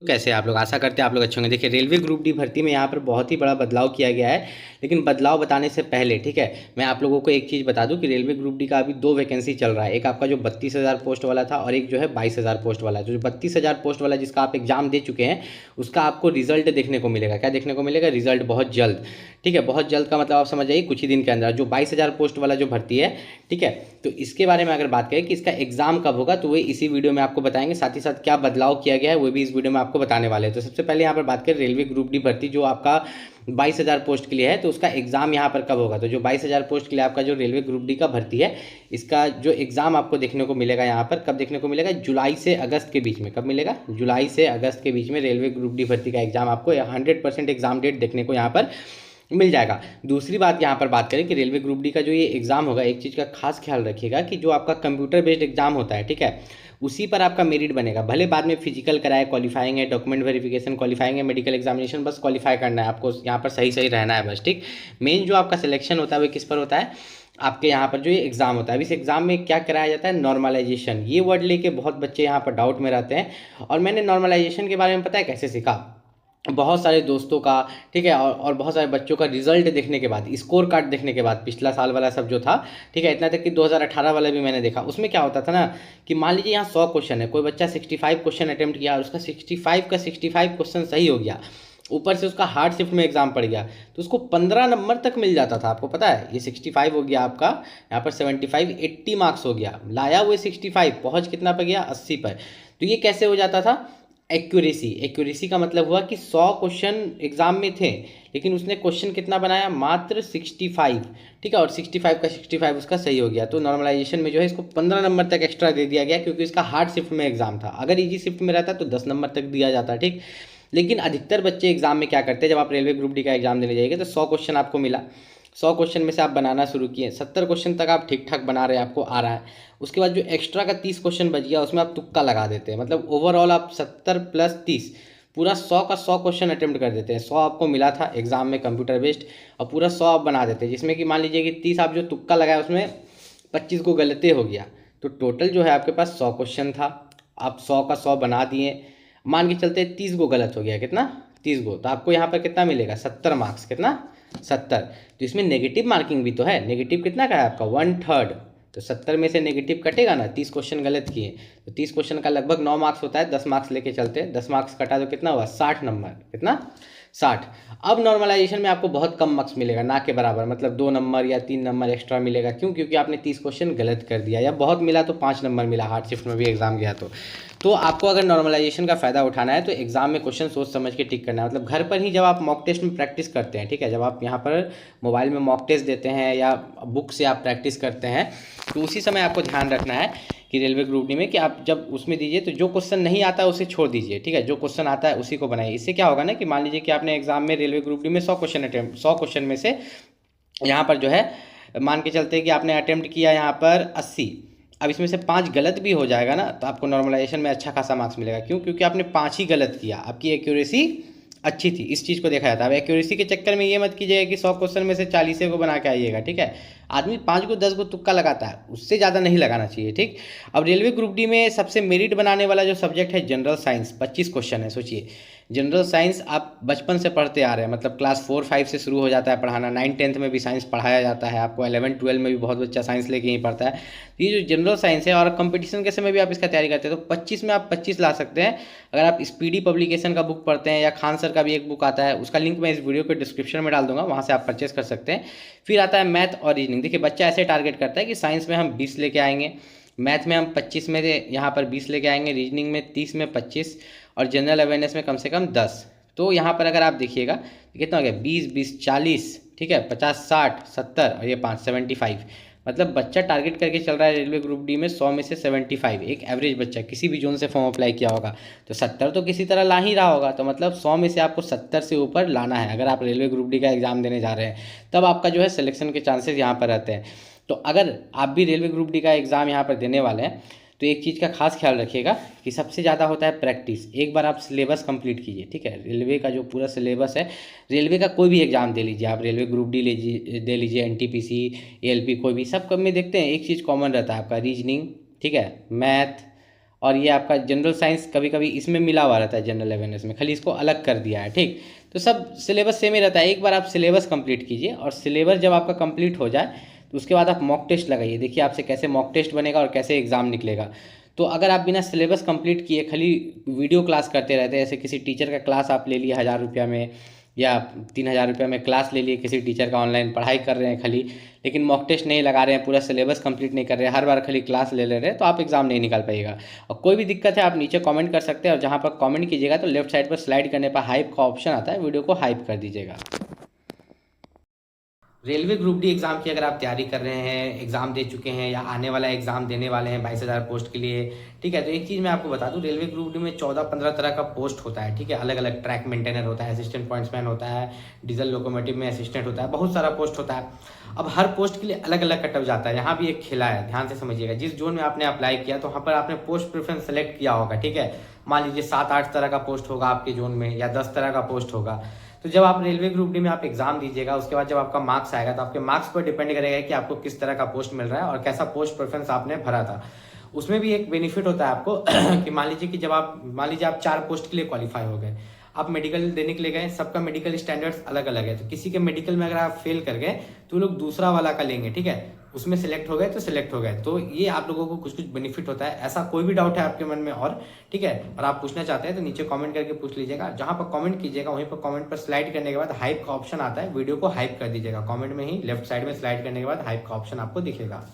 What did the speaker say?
कैसे आप लोग, आशा करते हैं आप लोग अच्छे होंगे। देखिए, रेलवे ग्रुप डी भर्ती में यहाँ पर बहुत ही बड़ा बदलाव किया गया है। लेकिन बदलाव बताने से पहले, ठीक है, मैं आप लोगों को एक चीज़ बता दूं कि रेलवे ग्रुप डी का अभी दो वैकेंसी चल रहा है। एक आपका जो 32,000 पोस्ट वाला था और एक जो है 22,000 पोस्ट वाला है। तो जो 32,000 पोस्ट वाला जिसका आप एग्जाम दे चुके हैं उसका आपको रिजल्ट देखने को मिलेगा। क्या देखने को मिलेगा? रिजल्ट बहुत जल्द। ठीक है, बहुत जल्द का मतलब आप समझ जाइए कुछ ही दिन के अंदर। जो 22,000 पोस्ट वाला जो भर्ती है, ठीक है, तो इसके बारे में अगर बात करें कि इसका एग्जाम कब होगा तो वो इसी वीडियो में आपको बताएंगे। साथ ही साथ क्या बदलाव किया गया है वो भी इस वीडियो में आपको बताने वाले हैं। तो सबसे पहले यहाँ पर बात करें रेलवे ग्रुप डी भर्ती जो आपका 22,000 पोस्ट के लिए है, तो उसका एग्जाम यहाँ पर कब होगा। तो जो 22,000 पोस्ट के लिए आपका जो रेलवे ग्रुप डी का भर्ती है, इसका जो एग्जाम आपको देखने को मिलेगा यहाँ पर, कब देखने को मिलेगा? जुलाई से अगस्त के बीच में। कब मिलेगा? जुलाई से अगस्त के बीच में रेलवे ग्रुप डी भर्ती का एग्जाम आपको 100% एग्जाम डेट देखने को यहाँ पर मिल जाएगा। दूसरी बात यहाँ पर बात करें कि रेलवे ग्रुप डी का जो ये एग्ज़ाम होगा, एक चीज़ का खास ख्याल रखिएगा कि जो आपका कंप्यूटर बेस्ड एग्जाम होता है, ठीक है, उसी पर आपका मेरिट बनेगा। भले बाद में फिजिकल कराए, क्वालिफाइंग है, डॉक्यूमेंट वेरिफिकेशन, क्वालिफाइंग है, मेडिकल एग्जामिनेशन, बस क्वालिफाई करना है आपको, यहाँ पर सही सही रहना है बस। ठीक, मेन जो आपका सिलेक्शन होता है वो किस पर होता है? आपके यहाँ पर जो ये एग्ज़ाम होता है। अब इस एग्ज़ाम में क्या कराया जाता है? नॉर्मलाइजेशन। ये वर्ड लेके बहुत बच्चे यहाँ पर डाउट में रहते हैं और मैंने नॉर्मलाइजेशन के बारे में पता है कैसे सीखा? बहुत सारे दोस्तों का, ठीक है, और बहुत सारे बच्चों का रिजल्ट देखने के बाद, स्कोर कार्ड देखने के बाद, पिछला साल वाला सब जो था, ठीक है, इतना तक कि 2018 वाला भी मैंने देखा। उसमें क्या होता था ना कि मान लीजिए यहाँ 100 क्वेश्चन है, कोई बच्चा 65 क्वेश्चन अटेम्प्ट किया और उसका 65 का 65 क्वेश्चन सही हो गया, ऊपर से उसका हार्ड शिफ्ट में एग्जाम पड़ गया, तो उसको 15 नंबर तक मिल जाता था। आपको पता है, ये 65 हो गया आपका, यहाँ पर 75 80 मार्क्स हो गया, लाया हुए 65, पहुँच कितना पर गया? 80 पर। तो ये कैसे हो जाता था? एक्यूरेसी। एक्यूरेसी का मतलब हुआ कि 100 क्वेश्चन एग्जाम में थे लेकिन उसने क्वेश्चन कितना बनाया? मात्र 65, ठीक है, और 65 का 65 उसका सही हो गया। तो नॉर्मलाइजेशन में जो है इसको 15 नंबर तक एक्स्ट्रा दे दिया गया क्योंकि इसका हार्ड शिफ्ट में एग्जाम था। अगर इजी शिफ्ट में रहता तो 10 नंबर तक दिया जाता, ठीक। लेकिन अधिकतर बच्चे एग्जाम में क्या करते हैं, जब आप रेलवे ग्रुप डी का एग्जाम देने जाइएगा तो 100 क्वेश्चन आपको मिला, 100 क्वेश्चन में से आप बनाना शुरू किए, 70 क्वेश्चन तक आप ठीक ठाक बना रहे हैं, आपको आ रहा है। उसके बाद जो एक्स्ट्रा का 30 क्वेश्चन बच गया उसमें आप तुक्का लगा देते हैं, मतलब ओवरऑल आप 70 प्लस 30 पूरा 100 का 100 क्वेश्चन अटेम्प्ट कर देते हैं। 100 आपको मिला था एग्जाम में कंप्यूटर बेस्ड और पूरा 100 आप बना देते हैं, जिसमें कि मान लीजिए कि 30 आप जो तुक्का लगाया उसमें 25 को गलती हो गया, तो टोटल जो है आपके पास 100 क्वेश्चन था, आप 100 का 100 बना दिए। मान के चलते 30 को गलत हो गया, कितना? 30 को, तो आपको यहाँ पर कितना मिलेगा? 70 मार्क्स। कितना? 70। तो इसमें नेगेटिव मार्किंग भी तो है। नेगेटिव कितना का है आपका? 1/3। तो 70 में से नेगेटिव कटेगा ना, 30 क्वेश्चन गलत किए तो 30 क्वेश्चन का लगभग 9 मार्क्स होता है, 10 मार्क्स लेके चलते हैं, 10 मार्क्स कटा तो कितना हुआ? 60 नंबर। कितना? 60। अब नॉर्मलाइजेशन में आपको बहुत कम मार्क्स मिलेगा, ना के बराबर, मतलब 2 नंबर या 3 नंबर एक्स्ट्रा मिलेगा। क्यों? क्योंकि आपने 30 क्वेश्चन गलत कर दिया, या बहुत मिला तो 5 नंबर मिला, हार्ड शिफ्ट में भी एग्जाम गया तो आपको अगर नॉर्मलाइजेशन का फ़ायदा उठाना है तो एग्जाम में क्वेश्चन सोच समझ के टिक करना है। मतलब घर पर ही जब आप मॉक टेस्ट में प्रैक्टिस करते हैं, ठीक है, जब आप यहाँ पर मोबाइल में मॉक टेस्ट देते हैं या बुक से आप प्रैक्टिस करते हैं, तो उसी समय आपको ध्यान रखना है कि रेलवे ग्रुप डी में कि आप जब उसमें दीजिए तो जो क्वेश्चन नहीं आता है उसे छोड़ दीजिए, ठीक है, जो क्वेश्चन आता है उसी को बनाइए। इससे क्या होगा ना कि मान लीजिए कि आपने एग्जाम में रेलवे ग्रुप डी में 100 क्वेश्चन में से यहाँ पर जो है मान के चलते हैं कि आपने अटेम्प्ट किया यहाँ पर 80, अब इसमें से 5 गलत भी हो जाएगा ना तो आपको नॉर्मलाइजेशन में अच्छा खासा मार्क्स मिलेगा। क्यों? क्योंकि आपने 5 ही गलत किया, आपकी एक्यूरेसी अच्छी थी, इस चीज़ को देखा जाता है। अब एक्यूरेसी के चक्कर में ये मत कीजिएगा कि 100 क्वेश्चन में से 40 को बना के आइएगा, ठीक है। आदमी 5 को 10 को तुक्का लगाता है, उससे ज़्यादा नहीं लगाना चाहिए, ठीक। अब रेलवे ग्रुप डी में सबसे मेरिट बनाने वाला जो सब्जेक्ट है जनरल साइंस, 25 क्वेश्चन है। सोचिए, जनरल साइंस आप बचपन से पढ़ते आ रहे हैं, मतलब क्लास 4-5 से शुरू हो जाता है पढ़ाना, 9-10 में भी साइंस पढ़ाया जाता है आपको, 11-12 में भी बहुत बच्चा साइंस लेके ही पढ़ता है। ये जो जनरल साइंस है और कंपटीशन के समय भी आप इसका तैयारी करते हैं तो 25 में आप 25 ला सकते हैं। अगर आप स्पीडी पब्लिकेशन का बुक पढ़ते हैं या खान सर का भी एक बुक आता है, उसका लिंक मैं इस वीडियो के डिस्क्रिप्शन में डाल दूंगा, वहाँ से आप परचेस कर सकते हैं। फिर आता है मैथ और रीजनिंग। देखिए, बच्चा ऐसे टारगेट करता है कि साइंस में हम 20 लेके आएंगे, मैथ में हम 25 में यहाँ पर 20 लेके आएंगे, रीजनिंग में 30 में 25 और जनरल अवेयरनेस में कम से कम 10। तो यहाँ पर अगर आप देखिएगा तो कितना हो गया? 20-20 40, ठीक है, 50-60 70 और ये 5 75। मतलब बच्चा टारगेट करके चल रहा है रेलवे ग्रुप डी में 100 में से 75, एक एवरेज बच्चा किसी भी जोन से फॉर्म अप्लाई किया होगा तो 70 तो किसी तरह ला ही रहा होगा। तो मतलब 100 में से आपको 70 से ऊपर लाना है अगर आप रेलवे ग्रुप डी का एग्जाम देने जा रहे हैं, तब आपका जो है सिलेक्शन के चांसेस यहाँ पर रहते हैं। तो अगर आप भी रेलवे ग्रुप डी का एग्ज़ाम यहाँ पर देने वाले हैं तो एक चीज़ का खास ख्याल रखिएगा कि सबसे ज़्यादा होता है प्रैक्टिस। एक बार आप सिलेबस कंप्लीट कीजिए, ठीक है, रेलवे का जो पूरा सिलेबस है, रेलवे का कोई भी एग्जाम दे लीजिए आप, रेलवे ग्रुप डी दे लीजिए, एनटीपीसी, एएलपी, कोई भी, सब कब में देखते हैं एक चीज़ कॉमन रहता है आपका, रीजनिंग, ठीक है, मैथ और ये आपका जनरल साइंस कभी कभी इसमें मिला हुआ रहता है जनरल अवेयरनेस में, खाली इसको अलग कर दिया है। ठीक, तो सब सिलेबस सेम ही रहता है। एक बार आप सिलेबस कंप्लीट कीजिए, और सिलेबस जब आपका कंप्लीट हो जाए तो उसके बाद आप मॉक टेस्ट लगाइए। देखिए आपसे कैसे मॉक टेस्ट बनेगा और कैसे एग्ज़ाम निकलेगा। तो अगर आप बिना सिलेबस कंप्लीट किए खाली वीडियो क्लास करते रहते हैं, जैसे किसी टीचर का क्लास आप ले लिए 1000 रुपया में या 3000 रुपया में क्लास ले लिए किसी टीचर का, ऑनलाइन पढ़ाई कर रहे हैं खाली, लेकिन मॉक टेस्ट नहीं लगा रहे हैं, पूरा सिलेबस कंप्लीट नहीं कर रहे हैं, हर बार खाली क्लास ले रहे हैं, तो आप एग्ज़ाम नहीं निकाल पाइएगा। और कोई भी दिक्कत है आप नीचे कमेंट कर सकते हैं, और जहाँ पर कमेंट कीजिएगा तो लेफ्ट साइड पर स्लाइड करने पर हाइप का ऑप्शन आता है, वीडियो को हाइप कर दीजिएगा। रेलवे ग्रुप डी एग्ज़ाम की अगर आप तैयारी कर रहे हैं, एग्ज़ाम दे चुके हैं या आने वाला एग्ज़ाम देने वाले हैं 22,000 पोस्ट के लिए, ठीक है, तो एक चीज़ मैं आपको बता दूं, रेलवे ग्रुप डी में 14-15 तरह का पोस्ट होता है। ठीक है, अलग अलग ट्रैक मेंटेनर होता है, असिस्टेंट पॉइंट्समैन होता है, डीजल लोकोमोटिव में असिस्टेंट होता है, बहुत सारा पोस्ट होता है। अब हर पोस्ट के लिए अलग अलग कटअप जाता है। यहाँ भी एक खेला है, ध्यान से समझिएगा। जिस जोन में आपने अप्लाई किया तो वहाँ पर आपने पोस्ट प्रेफरेंस सेलेक्ट किया होगा। ठीक है, मान लीजिए 7-8 तरह का पोस्ट होगा आपके जोन में, या 10 तरह का पोस्ट होगा। तो जब आप रेलवे ग्रुप डी में आप एग्जाम दीजिएगा, उसके बाद जब आपका मार्क्स आएगा तो आपके मार्क्स पर डिपेंड करेगा कि आपको किस तरह का पोस्ट मिल रहा है और कैसा पोस्ट प्रेफरेंस आपने भरा था। उसमें भी एक बेनिफिट होता है आपको कि मान लीजिए कि जब आप 4 पोस्ट के लिए क्वालिफाई हो गए, आप मेडिकल देने के लिए गए, सबका मेडिकल स्टैंडर्ड्स अलग अलग है, तो किसी के मेडिकल में अगर आप फेल कर गए तो लोग दूसरा वाला का लेंगे। ठीक है, उसमें सिलेक्ट हो गए तो सिलेक्ट हो गए। तो ये आप लोगों को कुछ कुछ बेनिफिट होता है। ऐसा कोई भी डाउट है आपके मन में और ठीक है, और आप पूछना चाहते हैं तो नीचे कमेंट करके पूछ लीजिएगा। जहां पर कमेंट कीजिएगा वहीं पर कमेंट पर स्लाइड करने के बाद हाइप का ऑप्शन आता है, वीडियो को हाइप कर दीजिएगा। कमेंट में ही लेफ्ट साइड में स्लाइड करने के बाद हाइप का ऑप्शन आपको दिखेगा।